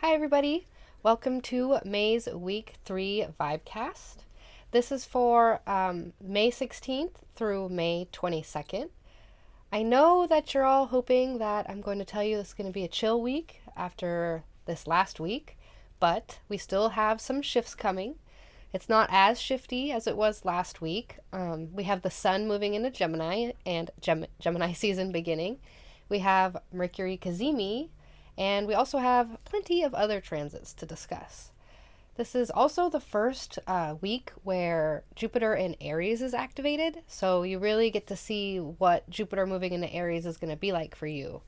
Hi, everybody. Welcome to May's Week 3 Vibecast. This is for May 16th through May 22nd. I know that you're all hoping that I'm going to tell you this is going to be a chill week after this last week, but we still have some shifts coming. It's not as shifty as it was last week. We have the sun moving into Gemini and Gemini season beginning. We have Mercury Cazimi, and we also have plenty of other transits to discuss. This is also the first week where Jupiter in Aries is activated, so you really get to see what Jupiter moving into Aries is going to be like for you.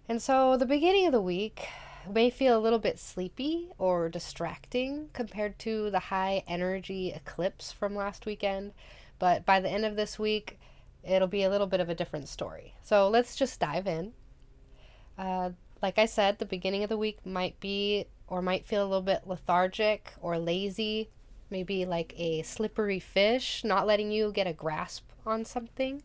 And so the beginning of the week may feel a little bit sleepy or distracting compared to the high energy eclipse from last weekend, but by the end of this week, it'll be a little bit of a different story. So let's just dive in. Like I said, the beginning of the week might be or might feel a little bit lethargic or lazy, maybe like a slippery fish, not letting you get a grasp on something.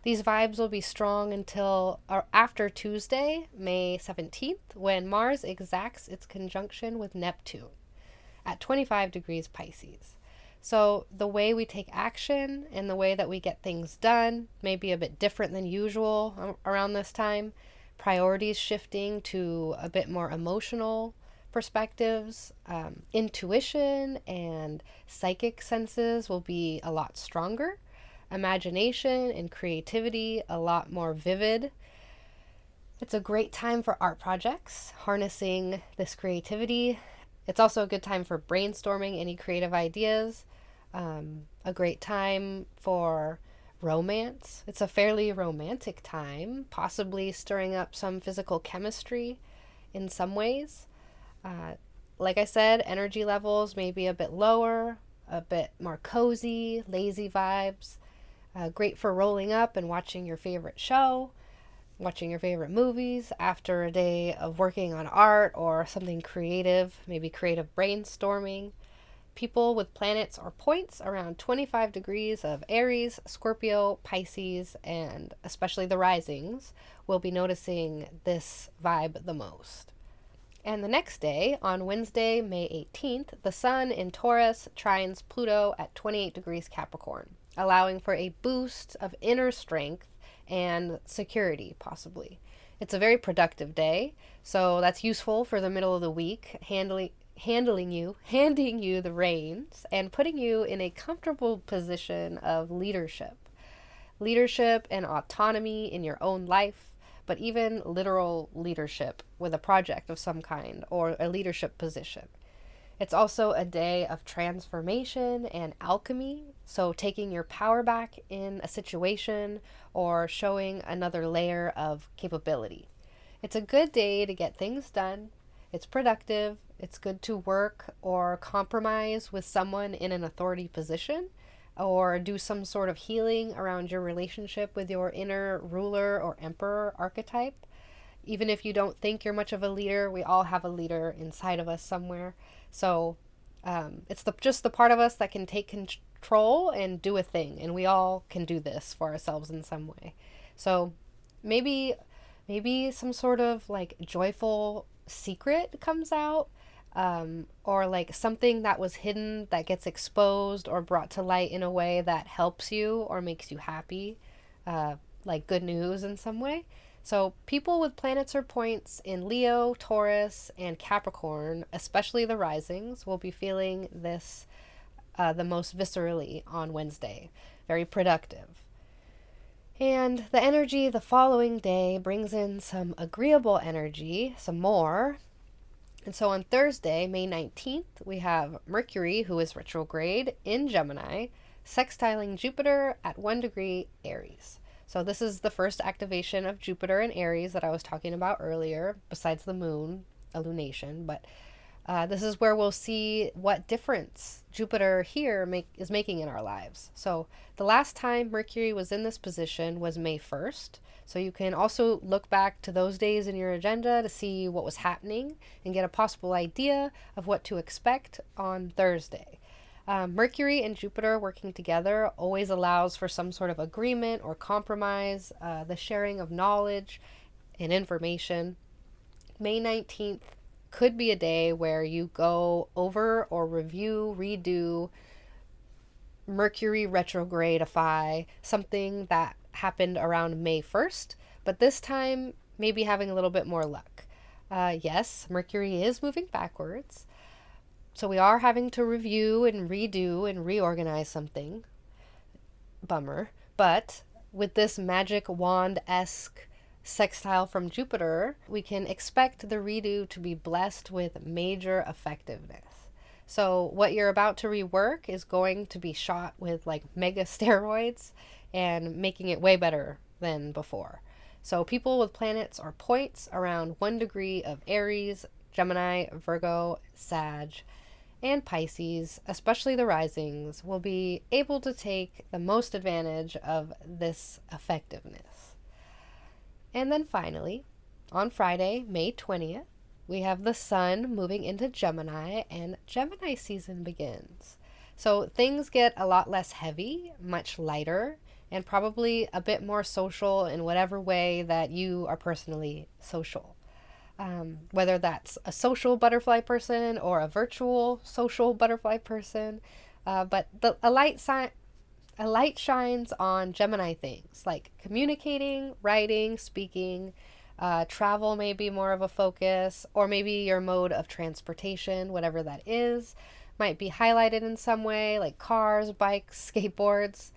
These vibes will be strong until after Tuesday, May 17th, when Mars exacts its conjunction with Neptune at 25 degrees Pisces. So the way we take action and the way that we get things done may be a bit different than usual around this time. Priorities shifting to a bit more emotional perspectives. Intuition and psychic senses will be a lot stronger. Imagination and creativity a lot more vivid. It's a great time for art projects, harnessing this creativity. It's also a good time for brainstorming any creative ideas. A great time for romance. It's a fairly romantic time, possibly stirring up some physical chemistry in some ways. Like I said, energy levels may be a bit lower, a bit more cozy, lazy vibes. Great for rolling up and watching your favorite show, watching your favorite movies after a day of working on art or something creative, maybe creative brainstorming. People with planets or points around 25 degrees of Aries, Scorpio, Pisces, and especially the risings will be noticing this vibe the most. And the next day, on Wednesday, May 18th, the Sun in Taurus trines Pluto at 28 degrees Capricorn, allowing for a boost of inner strength and security, possibly. It's a very productive day, so that's useful for the middle of the week, handing you the reins and putting you in a comfortable position of leadership and autonomy in your own life, but even literal leadership with a project of some kind or a leadership position. It's also a day of transformation and alchemy, so taking your power back in a situation or showing another layer of capability. It's a good day to get things done. It's productive. It's good to work or compromise with someone in an authority position or do some sort of healing around your relationship with your inner ruler or emperor archetype. Even if you don't think you're much of a leader, we all have a leader inside of us somewhere. So it's just the part of us that can take control and do a thing, and we all can do this for ourselves in some way. So maybe some sort of like joyful secret comes out, or like something that was hidden that gets exposed or brought to light in a way that helps you or makes you happy, like good news in some way. So people with planets or points in Leo, Taurus, and Capricorn, especially the risings, will be feeling this the most viscerally on Wednesday. Very productive. And the energy the following day brings in some agreeable energy, some more. And so on Thursday, May 19th, we have Mercury, who is retrograde in Gemini, sextiling Jupiter at 1 degree Aries. So this is the first activation of Jupiter in Aries that I was talking about earlier, besides the moon, a lunation. But this is where we'll see what difference Jupiter here is making in our lives. So the last time Mercury was in this position was May 1st. So you can also look back to those days in your agenda to see what was happening and get a possible idea of what to expect on Thursday. Mercury and Jupiter working together always allows for some sort of agreement or compromise, the sharing of knowledge and information. May 19th could be a day where you go over or review, redo Mercury retrogradify, something that happened around May 1st, but this time maybe having a little bit more luck. Yes, Mercury is moving backwards, so we are having to review and redo and reorganize something. Bummer. But with this magic wand-esque sextile from Jupiter, we can expect the redo to be blessed with major effectiveness. So what you're about to rework is going to be shot with like mega steroids and making it way better than before. So people with planets or points around 1 degree of Aries, Gemini, Virgo, Sag, and Pisces, especially the risings, will be able to take the most advantage of this effectiveness. And then finally, on Friday, May 20th, we have the sun moving into Gemini, and Gemini season begins. So things get a lot less heavy, much lighter, and probably a bit more social in whatever way that you are personally social. Whether that's a social butterfly person or a virtual social butterfly person, but a light shines on Gemini things like communicating, writing, speaking. Travel may be more of a focus, or maybe your mode of transportation, whatever that is, might be highlighted in some way, like cars, bikes, skateboards.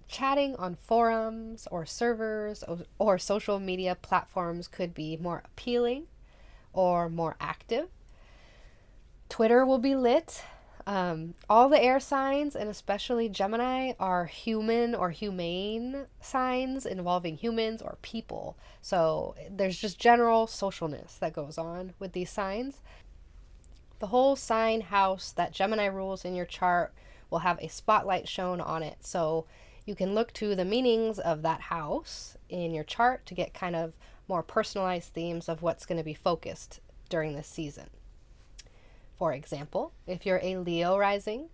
Chatting on forums or servers or social media platforms could be more appealing or more active. Twitter will be lit. All the air signs, and especially Gemini, are human or humane signs involving humans or people. So there's just general socialness that goes on with these signs. The whole sign house that Gemini rules in your chart will have a spotlight shown on it. So you can look to the meanings of that house in your chart to get kind of more personalized themes of what's going to be focused during this season. For example, if you're a Leo rising,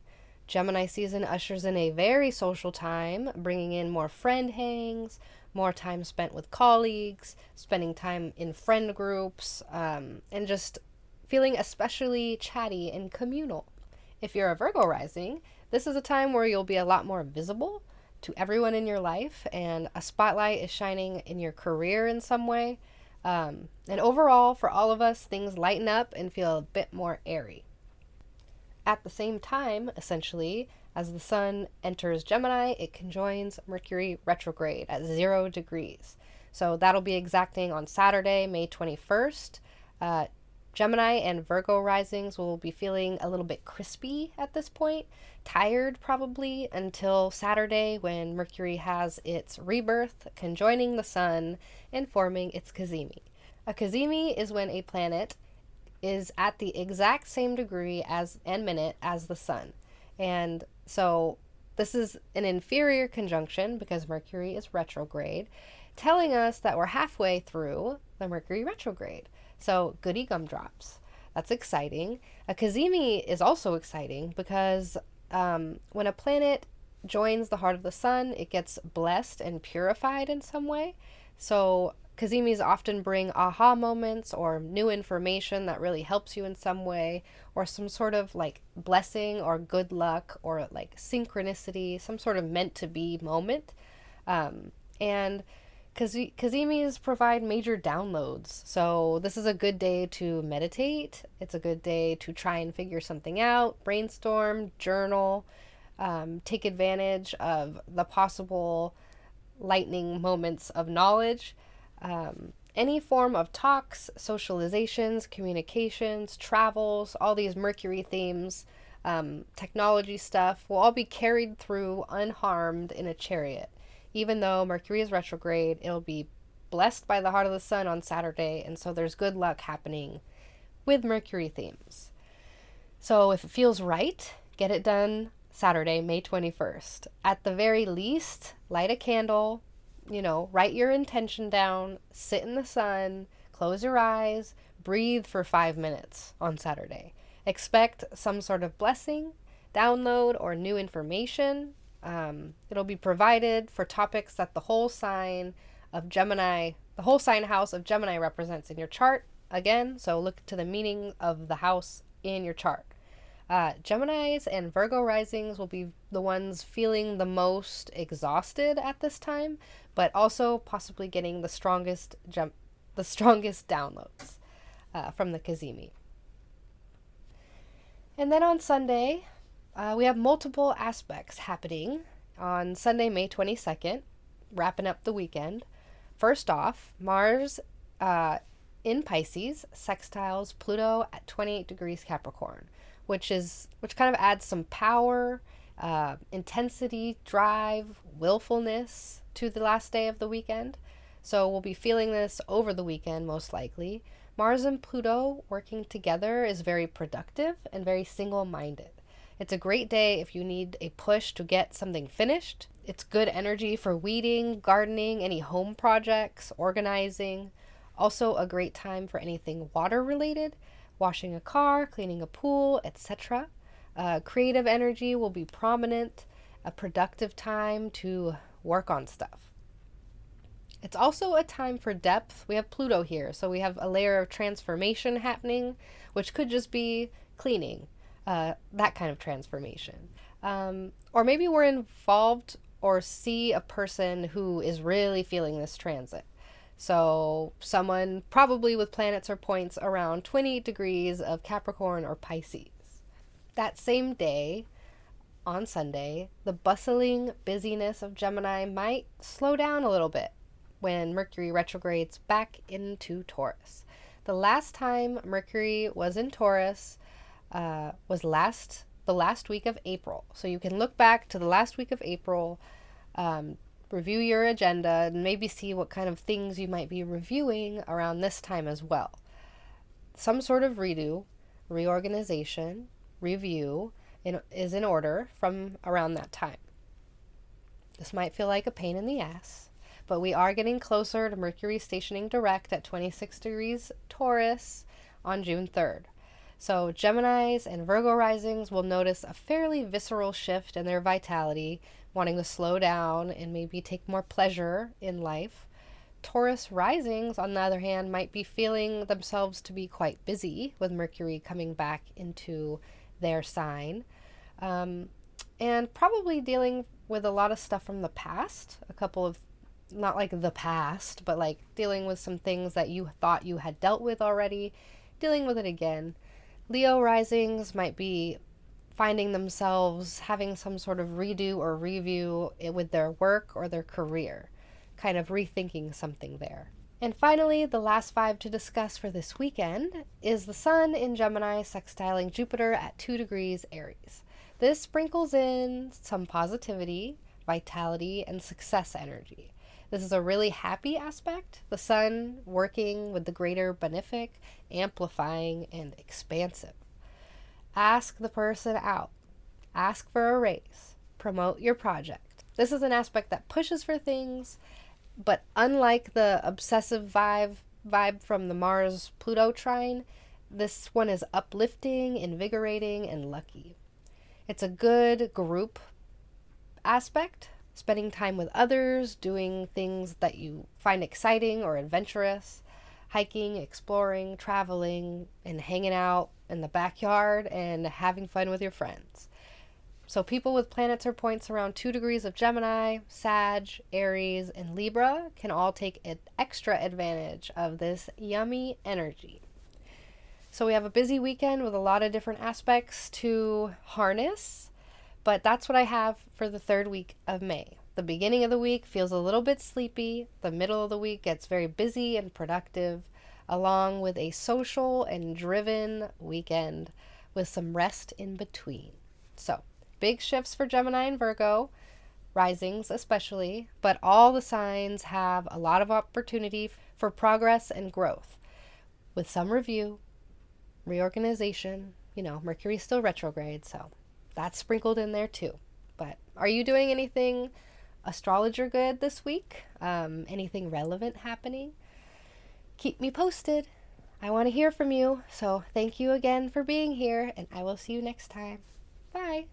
Gemini season ushers in a very social time, bringing in more friend hangs, more time spent with colleagues, spending time in friend groups, and just feeling especially chatty and communal. If you're a Virgo rising, this is a time where you'll be a lot more visible to everyone in your life, and a spotlight is shining in your career in some way. And overall, for all of us, things lighten up and feel a bit more airy. At the same time, essentially, as the sun enters Gemini, it conjoins Mercury retrograde at 0 degrees. So that'll be exacting on Saturday, May 21st. Gemini and Virgo risings will be feeling a little bit crispy at this point, tired probably, until Saturday when Mercury has its rebirth, conjoining the sun and forming its cazimi. A cazimi is when a planet is at the exact same degree and minute as the sun. And so this is an inferior conjunction because Mercury is retrograde, telling us that we're halfway through the Mercury retrograde. So goody gumdrops. That's exciting. A cazimi is also exciting because when a planet joins the heart of the sun, it gets blessed and purified in some way. So cazimis often bring aha moments or new information that really helps you in some way, or some sort of like blessing or good luck or like synchronicity, some sort of meant to be moment. And cazimis provide major downloads. So this is a good day to meditate. It's a good day to try and figure something out, brainstorm, journal, take advantage of the possible lightning moments of knowledge. Any form of talks, socializations, communications, travels, all these Mercury themes, technology stuff will all be carried through unharmed in a chariot. Even though Mercury is retrograde, it'll be blessed by the heart of the sun on Saturday, and so there's good luck happening with Mercury themes. So if it feels right, get it done Saturday, May 21st. At the very least, light a candle, write your intention down, sit in the sun, close your eyes, breathe for 5 minutes on Saturday. Expect some sort of blessing, download, or new information. It'll be provided for topics that the whole sign house of Gemini represents in your chart. again, so look to the meaning of the house in your chart. Geminis and Virgo risings will be the ones feeling the most exhausted at this time, but also possibly getting the strongest downloads from the Cazimi. And then on Sunday, we have multiple aspects happening on Sunday, May 22nd, wrapping up the weekend. First off, Mars in Pisces sextiles Pluto at 28 degrees Capricorn, which kind of adds some power, intensity, drive, willfulness to the last day of the weekend. So we'll be feeling this over the weekend most likely. Mars and Pluto working together is very productive and very single-minded. It's a great day if you need a push to get something finished. It's good energy for weeding, gardening, any home projects, organizing. Also a great time for anything water-related, washing a car, cleaning a pool, etc. Creative energy will be prominent, a productive time to work on stuff. It's also a time for depth. We have Pluto here, so we have a layer of transformation happening, which could just be cleaning, that kind of transformation. Or maybe we're involved or see a person who is really feeling this transit. So someone probably with planets or points around 28 degrees of Capricorn or Pisces. That same day, on Sunday, the bustling busyness of Gemini might slow down a little bit when Mercury retrogrades back into Taurus. The last time Mercury was in Taurus was the last week of April. So you can look back to the last week of April, review your agenda, and maybe see what kind of things you might be reviewing around this time as well. Some sort of redo, reorganization, review is in order from around that time. This might feel like a pain in the ass, but we are getting closer to Mercury stationing direct at 26 degrees Taurus on June 3rd. So Geminis and Virgo risings will notice a fairly visceral shift in their vitality, wanting to slow down and maybe take more pleasure in life. Taurus risings, on the other hand, might be feeling themselves to be quite busy with Mercury coming back into their sign, and probably dealing with a lot of stuff from the past, a couple of, not like the past, but like dealing with some things that you thought you had dealt with already, dealing with it again. Leo risings might be finding themselves having some sort of redo or review with their work or their career, kind of rethinking something there. And finally, the last five to discuss for this weekend is the Sun in Gemini sextiling Jupiter at 2 degrees Aries. This sprinkles in some positivity, vitality, and success energy. This is a really happy aspect, the Sun working with the greater benefic, amplifying, and expansive. Ask the person out. Ask for a raise. Promote your project. This is an aspect that pushes for things, but unlike the obsessive vibe from the Mars-Pluto trine, this one is uplifting, invigorating, and lucky. It's a good group aspect, spending time with others, doing things that you find exciting or adventurous, hiking, exploring, traveling, and hanging out in the backyard and having fun with your friends. So people with planets or points around 2 degrees of Gemini, Sag, Aries, and Libra can all take an extra advantage of this yummy energy. So we have a busy weekend with a lot of different aspects to harness, but that's what I have for the third week of May. The beginning of the week feels a little bit sleepy. The middle of the week gets very busy and productive, along with a social and driven weekend with some rest in between. So, big shifts for Gemini and Virgo, risings especially, but all the signs have a lot of opportunity for progress and growth, with some review, reorganization. Mercury's still retrograde, so that's sprinkled in there too. But are you doing anything astrologer good this week? Anything relevant happening? Keep me posted. I want to hear from you. So thank you again for being here, and I will see you next time. Bye.